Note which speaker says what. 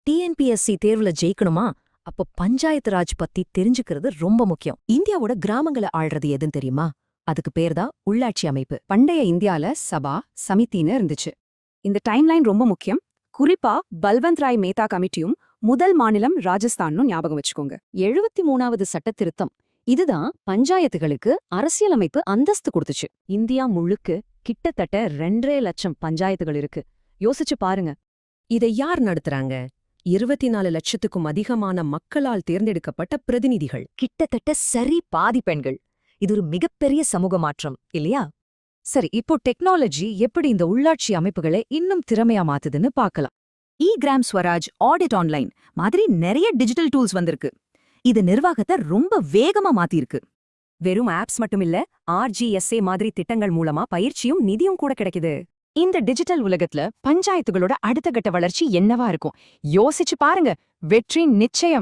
Speaker 1: TNPSC தேர்வுல ஜெயிக்கணுமா? அப்ப பஞ்சாயத்து ராஜ் பத்தி தெரிஞ்சுக்கிறது ரொம்ப முக்கியம். இந்தியாவோட கிராமங்களை ஆள்றது எதுன்னு தெரியுமா? அதுக்கு பேர்தான் உள்ளாட்சி அமைப்பு.
Speaker 2: பண்டைய இந்தியால சபா சமிதின்னு இருந்துச்சு. இந்த டைம்லைன் ரொம்ப முக்கியம். குறிப்பா பல்வந்த் ராய் மேத்தா கமிட்டியும் முதல் மாநிலம் ராஜஸ்தான்னு ஞாபகம் வச்சுக்கோங்க.
Speaker 1: 73வது சட்ட திருத்தம் இதுதான் பஞ்சாயத்துகளுக்கு அரசியலமைப்பு அந்தஸ்து கொடுத்துச்சு. இந்தியா முழுக்க கிட்டத்தட்ட 2.5 லட்சம் பஞ்சாயத்துகள் இருக்கு. யோசிச்சு பாருங்க.
Speaker 3: இதை யார் நடத்துறாங்க? 24 லட்சத்துக்கும் அதிகமான மக்களால் தேர்ந்தெடுக்கப்பட்ட பிரதிநிதிகள்.
Speaker 1: கிட்டத்தட்ட சரி பாதி பெண்கள். இது ஒரு மிகப்பெரிய சமூக மாற்றம் இல்லையா? சரி, இப்போ டெக்னாலஜி எப்படி இந்த உள்ளாட்சி அமைப்புகளை இன்னும் திறமையா மாத்துதுன்னு பார்க்கலாம்.
Speaker 2: கிராம் ஸ்வராஜ், ஆடிட் ஆன்லைன் மாதிரி நிறைய டிஜிட்டல் டூல்ஸ் வந்திருக்கு. இது நிர்வாகத்தை ரொம்ப வேகமா மாத்திருக்கு.
Speaker 1: வெறும் ஆப்ஸ் மட்டும் இல்ல, RGSA மாதிரி திட்டங்கள் மூலமா பயிற்சியும் நிதியும் கூட கிடைக்குது. இந்த டிஜிட்டல் உலகத்துல பஞ்சாயத்துகளோட அடுத்த கட்ட வளர்ச்சி என்னவா இருக்கும்? யோசிச்சு பாருங்க. வெற்றி நிச்சயம்.